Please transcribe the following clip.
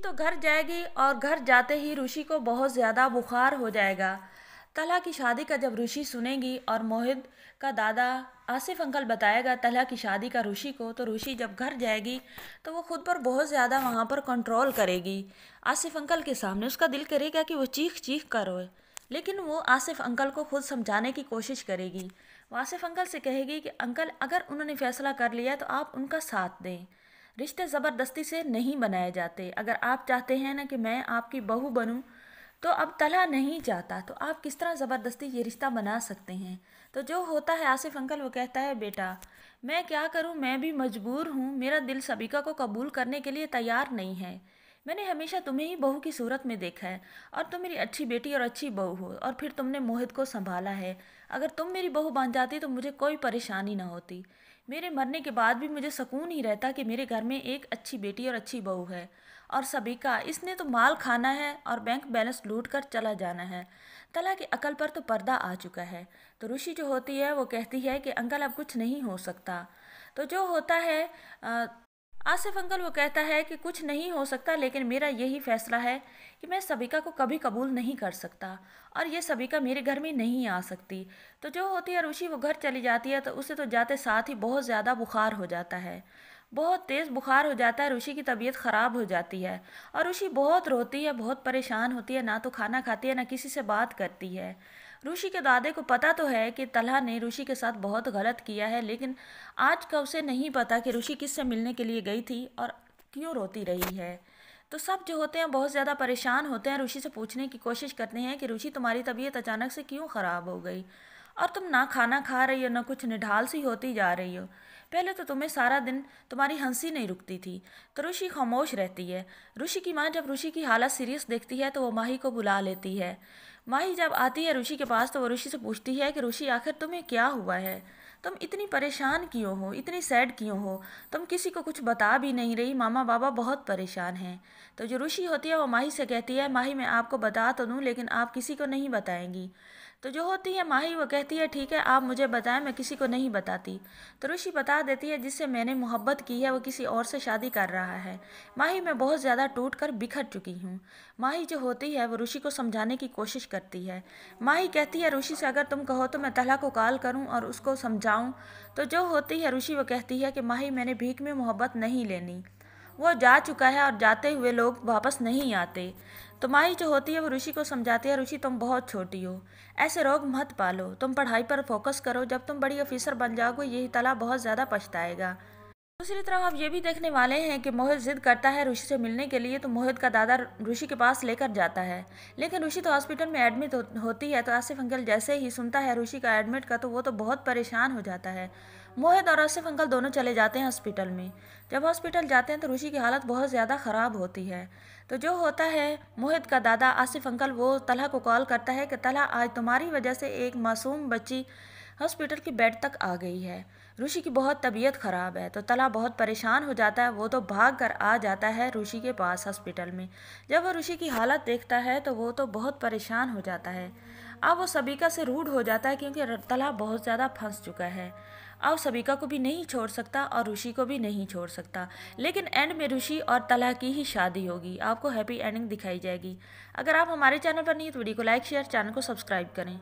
तो घर जाएगी और घर जाते ही ऋषि को बहुत ज़्यादा बुखार हो जाएगा। तलहा की शादी का जब ऋषि सुनेगी और मोहित का दादा आसिफ अंकल बताएगा तलहा की शादी का ऋषि को, तो ऋषि जब घर जाएगी तो वो खुद पर बहुत ज़्यादा वहाँ पर कंट्रोल करेगी। आसिफ अंकल के सामने उसका दिल करेगा कि वो चीख चीख कर रोए, लेकिन वो आसिफ अंकल को खुद समझाने की कोशिश करेगी। वो आसिफ अंकल से कहेगी कि अंकल, अगर उन्होंने फैसला कर लिया तो आप उनका साथ दें। रिश्ते ज़बरदस्ती से नहीं बनाए जाते। अगर आप चाहते हैं ना कि मैं आपकी बहू बनूं, तो अब तलहा नहीं चाहता, तो आप किस तरह ज़बरदस्ती ये रिश्ता बना सकते हैं। तो जो होता है आसिफ अंकल वो कहता है, बेटा मैं क्या करूं, मैं भी मजबूर हूं, मेरा दिल सबिका को कबूल करने के लिए तैयार नहीं है। मैंने हमेशा तुम्हें ही बहू की सूरत में देखा है और तुम मेरी अच्छी बेटी और अच्छी बहू हो, और फिर तुमने मोहित को संभाला है। अगर तुम मेरी बहू बन जाती तो मुझे कोई परेशानी ना होती। मेरे मरने के बाद भी मुझे सुकून ही रहता कि मेरे घर में एक अच्छी बेटी और अच्छी बहू है। और सबिका, इसने तो माल खाना है और बैंक बैलेंस लूट कर चला जाना है। तला की अकल पर तो पर्दा आ चुका है। तो ऋषि जो होती है वो कहती है कि अंकल अब कुछ नहीं हो सकता। तो जो होता है आसिफ अंकल वो कहता है कि कुछ नहीं हो सकता, लेकिन मेरा यही फैसला है कि मैं सबिका को कभी कबूल नहीं कर सकता और ये सबिका मेरे घर में नहीं आ सकती। तो जो होती है ऋषि वो घर चली जाती है, तो उसे तो जाते साथ ही बहुत ज़्यादा बुखार हो जाता है। बहुत तेज़ बुखार हो जाता है, ऋषि की तबीयत ख़राब हो जाती है और ऋषि बहुत रोती है, बहुत परेशान होती है, ना तो खाना खाती है ना किसी से बात करती है। ऋषि के दादे को पता तो है कि तलहा ने ऋषि के साथ बहुत गलत किया है, लेकिन आज का उसे नहीं पता कि ऋषि किससे मिलने के लिए गई थी और क्यों रोती रही है। तो सब जो होते हैं बहुत ज़्यादा परेशान होते हैं, ऋषि से पूछने की कोशिश करते हैं कि ऋषि तुम्हारी तबीयत अचानक से क्यों ख़राब हो गई और तुम ना खाना खा रही हो ना कुछ, निढाल सी होती जा रही हो। पहले तो तुम्हें सारा दिन तुम्हारी हंसी नहीं रुकती थी। तो ऋषि खामोश रहती है। ऋषि की माँ जब ऋषि की हालत सीरियस देखती है तो वो माही को बुला लेती है। माही जब आती है ऋषि के पास तो वो ऋषि से पूछती है कि ऋषि आखिर तुम्हें क्या हुआ है, तुम इतनी परेशान क्यों हो, इतनी सैड क्यों हो, तुम किसी को कुछ बता भी नहीं रही, मामा बाबा बहुत परेशान हैं। तो जो ऋषि होती है वो माही से कहती है, माही मैं आपको बता तो दूँ लेकिन आप किसी को नहीं बताएंगी। तो जो होती है माही वो कहती है, ठीक है आप मुझे बताएं, मैं किसी को नहीं बताती। तो ऋषि बता देती है, जिससे मैंने मोहब्बत की है वो किसी और से शादी कर रहा है। माही मैं बहुत ज़्यादा टूट कर बिखर चुकी हूँ। माही जो होती है वो ऋषि को समझाने की कोशिश करती है। माही कहती है ऋषि से, अगर तुम कहो तो मैं तलहा को कॉल करूँ और उसको समझाऊँ। तो जो होती है ऋषि वो कहती है कि माही मैंने भीख में मोहब्बत नहीं लेनी, वो जा चुका है और जाते हुए लोग वापस नहीं आते। तो माही जो होती है वो ऋषि को समझाती है, ऋषि तुम बहुत छोटी हो, ऐसे रोग मत पालो, तुम पढ़ाई पर फोकस करो, जब तुम बड़ी ऑफिसर बन जाओगे यही तला बहुत ज़्यादा पछताएगा। दूसरी तरफ आप ये भी देखने वाले हैं कि मोहित जिद करता है ऋषि से मिलने के लिए, तो मोहित का दादा ऋषि के पास लेकर जाता है, लेकिन ऋषि तो हॉस्पिटल में एडमिट होती है। तो आसिफ अंकल जैसे ही सुनता है ऋषि का एडमिट का तो वो तो बहुत परेशान हो जाता है। मोहित और आसिफ अंकल दोनों चले जाते हैं हॉस्पिटल में। जब हॉस्पिटल जाते हैं तो ऋषि की हालत बहुत ज़्यादा ख़राब होती है। तो जो होता है मोहित का दादा आसिफ अंकल वो तलहा को कॉल करता है कि तलहा आज तुम्हारी वजह से एक मासूम बच्ची हॉस्पिटल के बेड तक आ गई है, ऋषि की बहुत तबीयत ख़राब है। तो तला बहुत परेशान हो जाता है, वो तो भाग कर आ जाता है ऋषि के पास हॉस्पिटल में। जब वो ऋषि की हालत देखता है तो वो तो बहुत परेशान हो जाता है। अब वो सबिका से रूड हो जाता है क्योंकि तला बहुत ज़्यादा फंस चुका है। अब सबिका को भी नहीं छोड़ सकता और ऋषि को भी नहीं छोड़ सकता, लेकिन एंड में ऋषि और तला की ही शादी होगी, आपको हैप्पी एंडिंग दिखाई जाएगी। अगर आप हमारे चैनल पर नहीं तो वीडियो को लाइक शेयर, चैनल को सब्सक्राइब करें।